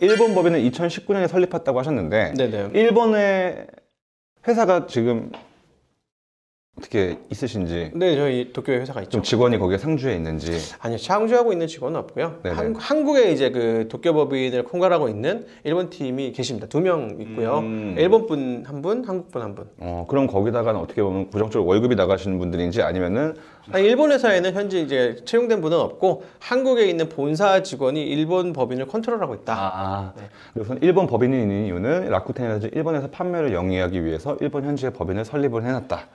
일본 법인은 2019년에 설립했다고 하셨는데 네네. 일본의 회사가 지금 어떻게 있으신지. 네, 저희 도쿄에 회사가 있죠. 좀 직원이 거기에 상주해 있는지. 아니요, 상주하고 있는 직원은 없고요. 네네. 한국에 이제 그 도쿄 법인을 총괄하고 있는 일본 팀이 계십니다. 2명 있고요. 일본 분 한 분, 한국 분 한 분. 그럼 거기다가는 어떻게 보면 고정적으로 월급이 나가시는 분들인지 아니면은 일본 회사에는 현재 이제 채용된 분은 없고 한국에 있는 본사 직원이 일본 법인을 컨트롤하고 있다. 네. 그래서 일본 법인이 있는 이유는 라쿠텐이라든지 일본에서 판매를 영위하기 위해서 일본 현지의 법인을 설립을 해놨다.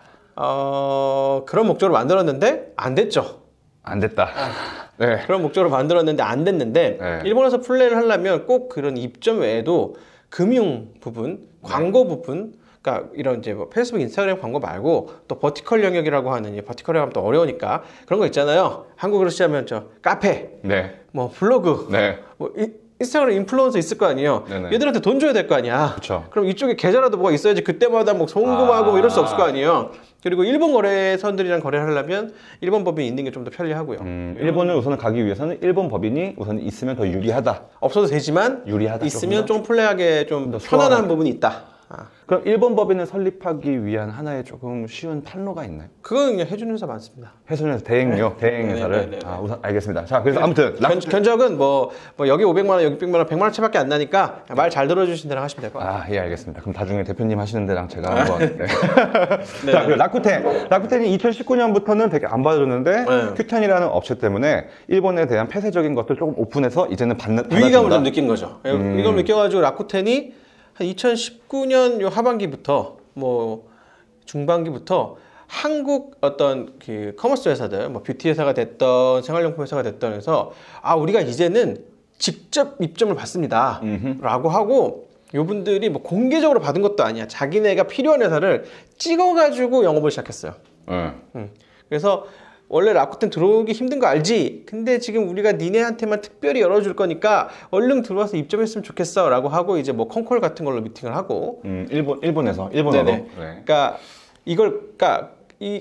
그런 목적으로 만들었는데 안 됐죠. 안 됐다. 네. 그런 목적으로 만들었는데 안 됐는데 네. 일본에서 플레이를 하려면 꼭 그런 입점 외에도 금융 부분, 광고 부분, 그러니까 이런 이제 뭐 페이스북, 인스타그램 광고 말고 또 버티컬 영역이라고 하는, 버티컬이라고 하면 또 어려우니까 그런 거 있잖아요. 한국으로 시작하면 저 카페, 네. 뭐 블로그, 네. 뭐 인스타그램 인플루언서 있을 거 아니에요. 네네. 얘들한테 돈 줘야 될 거 아니야. 그쵸. 그럼 이쪽에 계좌라도 뭐가 있어야지 그때마다 뭐 송금하고 이럴 수 없을 거 아니에요. 그리고 일본 거래선들이랑 거래를 하려면 일본 법인이 있는 게 좀 더 편리하고요. 일본을 우선 가기 위해서는 일본 법인이 우선 있으면 더 유리하다. 없어도 되지만 유리하다. 있으면 좀 플레이하게 좀 더 편안한 수월하다. 부분이 있다. 그럼 일본 법인을 설립하기 위한 하나의 조금 쉬운 판로가 있나요? 그건 그냥 해주는 회사 많습니다. 회사는 대행료, 대행 회사를. 네네네. 우선 알겠습니다. 자, 그래서 아무튼 견적은 뭐 여기 500만 원, 여기 100만 원, 100만 원치밖에 안 나니까 말 잘 들어주신 데랑 하시면 될 것 같아요. 예, 알겠습니다. 그럼 나중에 대표님 하시는 데랑 제가 한번. 네. 자, 그리고 라쿠텐이 2019년부터는 되게 안 받아줬는데 큐텐이라는 업체 때문에 일본에 대한 폐쇄적인 것들 조금 오픈해서 이제는 위기감을 좀 느낀 거죠. 이걸 느껴가지고 라쿠텐이 한 2019년 요 하반기부터 뭐 중반기부터 한국 어떤 그 커머스 회사들, 뭐 뷰티 회사가 됐던 생활용품 회사가 됐던 해서 우리가 이제는 직접 입점을 받습니다. 라고 하고 요분들이 뭐 공개적으로 받은 것도 아니야. 자기네가 필요한 회사를 찍어가지고 영업을 시작했어요. 그래서 원래 라쿠텐 들어오기 힘든 거 알지? 근데 지금 우리가 니네한테만 특별히 열어줄 거니까 얼른 들어와서 입점했으면 좋겠어 라고 하고 이제 뭐 콩콜 같은 걸로 미팅을 하고 일본어로. 네. 그러니까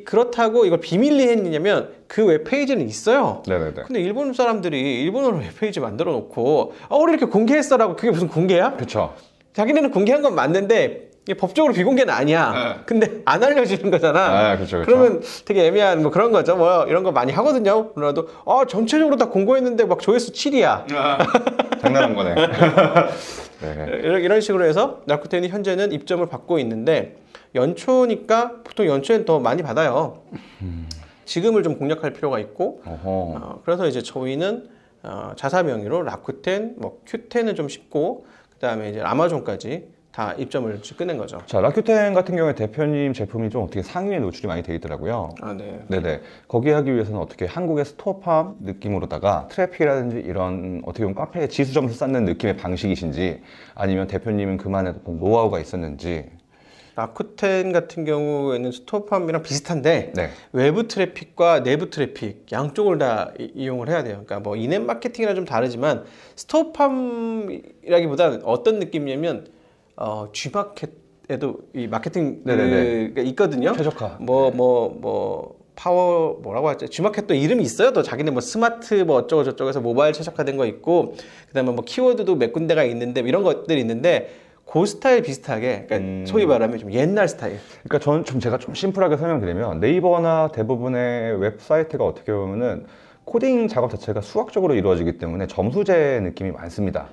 그렇다고 이걸 비밀리에 했느냐면 그 웹페이지는 있어요. 네네네. 근데 일본 사람들이 일본어로 웹페이지 만들어 놓고 우리 이렇게 공개했어라고 그게 무슨 공개야? 그렇죠. 자기네는 공개한 건 맞는데 이게 법적으로 비공개는 아니야. 근데 안 알려주는 거잖아. 그쵸. 그러면 되게 애매한 뭐 그런 거죠. 뭐 이런 거 많이 하거든요. 그래도 전체적으로 다 공고했는데 막 조회수 7이야. 장난한 거네. 네. 이런 식으로 해서 라쿠텐이 현재는 입점을 받고 있는데 연초니까 보통 연초엔 더 많이 받아요. 지금을 좀 공략할 필요가 있고 그래서 이제 저희는 자사 명의로 라쿠텐, 뭐 큐텐은 좀 쉽고 그다음에 이제 아마존까지 다 입점을 끝낸 거죠. 자, 라쿠텐 같은 경우에 대표님 제품이 좀 어떻게 상위에 노출이 많이 돼 있더라고요. 네. 네네. 거기 하기 위해서는 어떻게 한국의 스토어팜 느낌으로다가 트래픽이라든지 이런 어떻게 보면 카페에 지수 점수 쌓는 느낌의 방식이신지 아니면 대표님은 그만의 어떤 노하우가 있었는지. 라쿠텐 같은 경우에는 스토어팜이랑 비슷한데 외부 트래픽과 내부 트래픽 양쪽을 다 이용을 해야 돼요. 그러니까 뭐 인앱 마케팅이랑 좀 다르지만 스토어팜이라기보다는 어떤 느낌이냐면 G마켓에도 이 마케팅 있거든요. 최적화. 파워 뭐라고 하죠? G마켓도 이름이 있어요. 또 자기네 뭐 스마트 뭐 어쩌고 저쩌고해서 모바일 최적화된 거 있고 그다음에 뭐 키워드도 몇 군데가 있는데 이런 것들이 있는데 그 스타일 비슷하게 그러니까 소위 말하면 좀 옛날 스타일. 그러니까 제가 좀 심플하게 설명드리면 네이버나 대부분의 웹사이트가 어떻게 보면은 코딩 작업 자체가 수학적으로 이루어지기 때문에 점수제 느낌이 많습니다.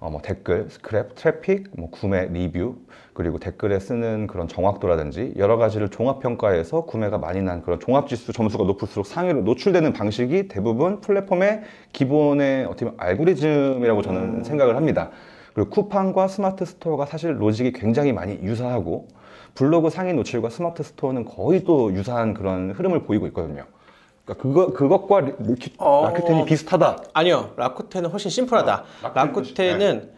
뭐 댓글, 스크랩, 트래픽, 뭐 구매, 리뷰, 그리고 댓글에 쓰는 그런 정확도라든지 여러 가지를 종합평가해서 구매가 많이 난 그런 종합지수 점수가 높을수록 상위로 노출되는 방식이 대부분 플랫폼의 기본의 어떻게 보면 알고리즘이라고 저는 생각을 합니다. 그리고 쿠팡과 스마트 스토어가 사실 로직이 굉장히 많이 유사하고 블로그 상위 노출과 스마트 스토어는 거의 또 유사한 그런 흐름을 보이고 있거든요. 그러니까 그것과 라쿠텐이 비슷하다. 아니요, 라쿠텐은 훨씬 심플하다. 라쿠텐은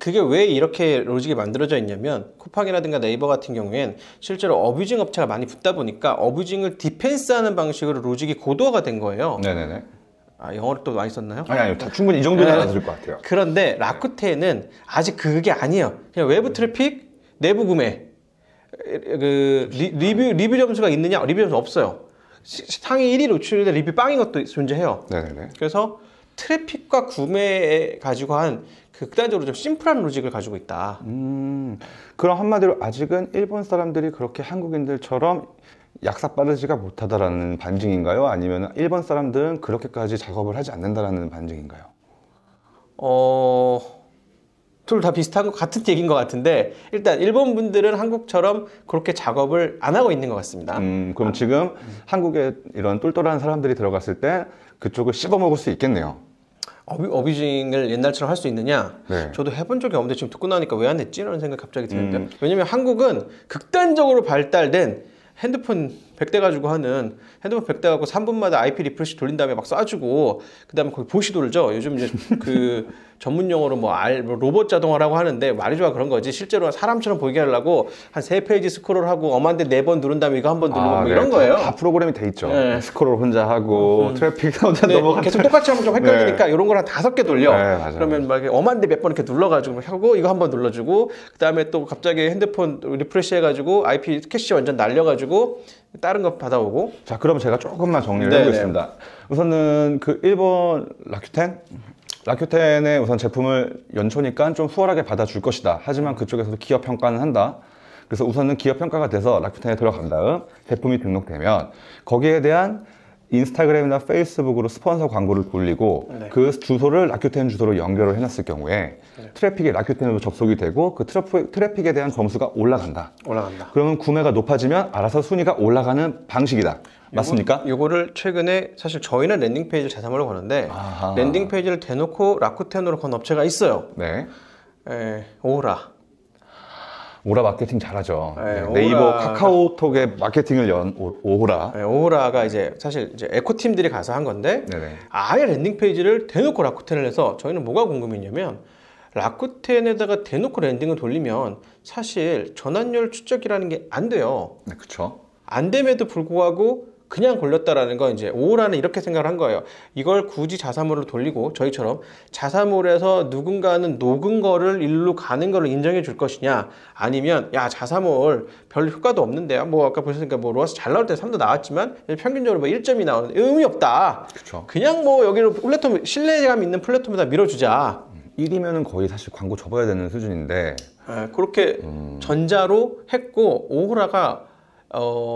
그게 왜 이렇게 로직이 만들어져 있냐면 쿠팡이라든가 네이버 같은 경우엔 실제로 어뷰징 업체가 많이 붙다 보니까 어뷰징을 디펜스하는 방식으로 로직이 고도화가 된 거예요. 네네네. 영어를 또 많이 썼나요? 아니요, 충분히 이 정도는 알아들을 것 같아요. 그런데 라쿠텐은 아직 그게 아니에요. 그냥 외부 트래픽, 내부 구매, 리뷰 점수가 있느냐? 리뷰 점수 없어요. 상위 1위 노출인데 리뷰 빵인 것도 존재해요. 네네네. 그래서 트래픽과 구매에 가지고 한 극단적으로 좀 심플한 로직을 가지고 있다. 그럼 한마디로 아직은 일본 사람들이 그렇게 한국인들처럼 약삭빠르지가 못하다라는 반증인가요? 아니면 일본 사람들은 그렇게까지 작업을 하지 않는다라는 반증인가요? 둘 다 비슷한 것 같은 얘기인 것 같은데 일단 일본 분들은 한국처럼 그렇게 작업을 안 하고 있는 것 같습니다. 그럼 지금 한국에 이런 똘똘한 사람들이 들어갔을 때 그쪽을 씹어먹을 수 있겠네요. 어뷰징을 옛날처럼 할 수 있느냐? 네. 저도 해본 적이 없는데 지금 듣고 나니까 왜 안 했지? 라는 생각이 갑자기 드는데 왜냐면 한국은 극단적으로 발달된 핸드폰 100대 가지고 하는 핸드폰 100대 갖고 3분마다 IP 리프레시 돌린 다음에 막 쏴주고 그 다음에 거기 보시 돌죠. 요즘 이제 그 전문 용어로 뭐 로봇 자동화라고 하는데 말이 좋아 그런 거지 실제로 사람처럼 보이게 하려고 한 3페이지 스크롤하고 엄한데 4번 누른 다음에 이거 한 번 누르고 뭐 네. 이런 거예요. 다 프로그램이 돼 있죠. 네. 스크롤 혼자 하고 트래픽 혼자 넘어가고 계속 똑같이 하면 좀 헷갈리니까 이런 걸 한 5개 돌려. 네, 맞아요. 그러면 막 엄한데 몇 번 이렇게 눌러가지고 하고 이거 한 번 눌러주고 그 다음에 또 갑자기 핸드폰 리프레시 해가지고 IP 캐시 완전 날려가지고 다른 거 받아오고. 자, 그럼 제가 조금만 정리를 네네. 해보겠습니다. 우선은 그 일본 라큐텐의 우선 제품을 연초니까 좀 수월하게 받아줄 것이다. 하지만 그쪽에서도 기업 평가는 한다. 그래서 우선은 기업 평가가 돼서 라큐텐에 들어간 다음 제품이 등록되면 거기에 대한 인스타그램이나 페이스북으로 스폰서 광고를 돌리고 그 주소를 라큐텐 주소로 연결을 해놨을 경우에 트래픽이 라큐텐으로 접속이 되고 그 트래픽에 대한 점수가 올라간다. 그러면 구매가 높아지면 알아서 순위가 올라가는 방식이다. 맞습니까? 요거를 최근에 사실 저희는 랜딩 페이지를 제3으로 거는데 아하. 랜딩 페이지를 대놓고 라쿠텐으로 건 업체가 있어요. 네. 오라. 오라 마케팅 잘하죠. 네, 네이버 오라가- 카카오톡의 마케팅을 연 오라. 오라가 이제 사실 이제 에코팀들이 가서 한 건데 네네. 아예 랜딩 페이지를 대놓고 라쿠텐을 해서 저희는 뭐가 궁금했냐면 라쿠텐에다가 대놓고 랜딩을 돌리면 사실 전환율 추적이라는 게 안 돼요. 네, 그렇죠. 안 됨에도 불구하고 그냥 걸렸다라는 건 이제 오라는 이렇게 생각을 한 거예요. 이걸 굳이 자사몰로 돌리고 저희처럼 자사몰에서 누군가는 녹은 거를 일로 가는 거를 인정해 줄 것이냐 아니면 야 자사몰 별 효과도 없는데 뭐 아까 보셨으니까 뭐 로아스 잘 나올 때 3도 나왔지만 평균적으로 뭐 1점이 나오는 의미 없다. 그렇죠. 그냥 뭐 여기로 플랫폼 신뢰감 있는 플랫폼에다 밀어주자. 1이면은 거의 사실 광고 접어야 되는 수준인데 그렇게 전자로 했고 오호라가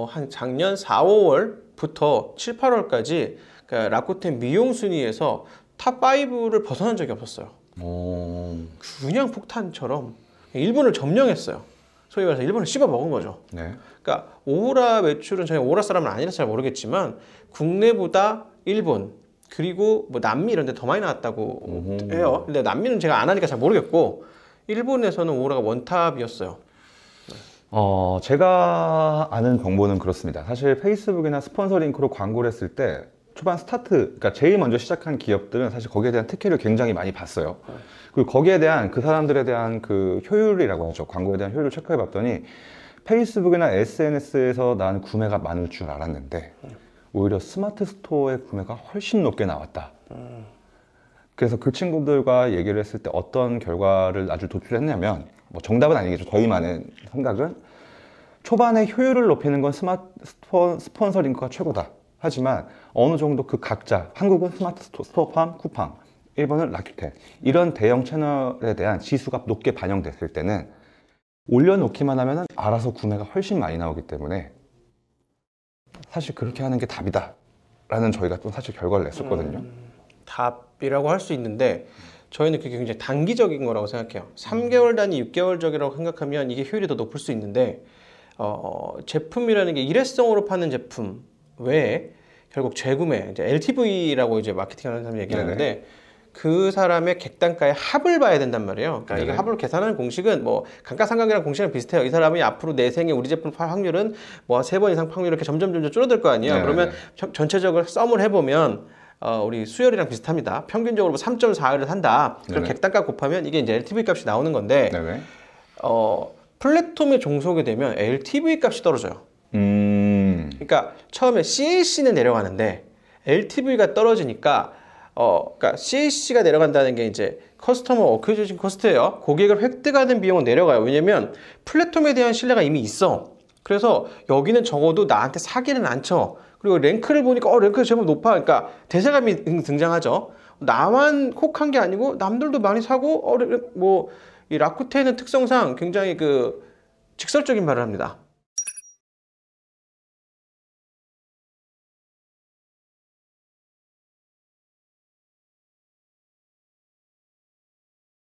한 작년 4, 5월부터 7, 8월까지 그러니까 라쿠텐 미용 순위에서 탑5를 벗어난 적이 없었어요. 그냥 폭탄처럼 일본을 점령했어요. 소위 말해서 일본을 씹어 먹은 거죠. 네. 그러니까 오호라 매출은 저희 오호라 사람은 아니라서 잘 모르겠지만 국내보다 일본 그리고 뭐 남미 이런 데 더 많이 나왔다고 해요. 근데 남미는 제가 안 하니까 잘 모르겠고 일본에서는 오호라가 원탑이었어요. 제가 아는 정보는 그렇습니다. 사실 페이스북이나 스폰서 링크로 광고를 했을 때 초반 스타트, 그러니까 제일 먼저 시작한 기업들은 사실 거기에 대한 특혜를 굉장히 많이 봤어요. 그리고 거기에 대한 그 사람들에 대한 그 효율이라고 하죠. 광고에 대한 효율을 체크해 봤더니 페이스북이나 SNS에서 난 구매가 많을 줄 알았는데 오히려 스마트 스토어의 구매가 훨씬 높게 나왔다. 그래서 그 친구들과 얘기를 했을 때 어떤 결과를 아주 도출했냐면 뭐 정답은 아니겠죠. 저희만의 생각은 초반에 효율을 높이는 건 스폰서 링크가 최고다. 하지만 어느 정도 그 각자 한국은 스마트 스토어팜, 쿠팡, 일본은 라큐텐 이런 대형 채널에 대한 지수가 높게 반영됐을 때는 올려놓기만 하면 알아서 구매가 훨씬 많이 나오기 때문에 사실 그렇게 하는 게 답이다 라는 저희가 또 사실 결과를 냈었거든요. 답이라고 할 수 있는데 저희는 그게 굉장히 단기적인 거라고 생각해요. 3개월 단위, 6개월적이라고 생각하면 이게 효율이 더 높을 수 있는데 제품이라는 게 일회성으로 파는 제품 외에 결국 재구매, 이제 LTV라고 이제 마케팅하는 사람이 얘기하는데 그 사람의 객단가의 합을 봐야 된단 말이에요. 그러니까 이 합을 계산하는 공식은 뭐 감가상각이랑 공식이랑 비슷해요. 이 사람이 앞으로 내 생에 우리 제품 팔 확률은 뭐 3번 이상 확률 이렇게 점점 줄어들 거 아니에요. 그러면 전체적으로 썸을 해보면 우리 수열이랑 비슷합니다. 평균적으로 3.4를 한다. 그럼 객단가 곱하면 이게 이제 LTV 값이 나오는 건데 플랫폼에 종속이 되면 LTV 값이 떨어져요. 그러니까 처음에 CAC는 내려가는데 LTV가 떨어지니까 그러니까 CAC가 내려간다는 게 이제 커스터머 어퀴지션 코스트예요. 고객을 획득하는 비용은 내려가요. 왜냐면 플랫폼에 대한 신뢰가 이미 있어. 그래서 여기는 적어도 나한테 사기는 안 쳐. 그리고 랭크를 보니까 랭크가 제법 높아. 그러니까 대세감이 등장하죠. 나만 혹한 게 아니고 남들도 많이 사고 이 라쿠텐의 특성상 굉장히 그 직설적인 말을 합니다.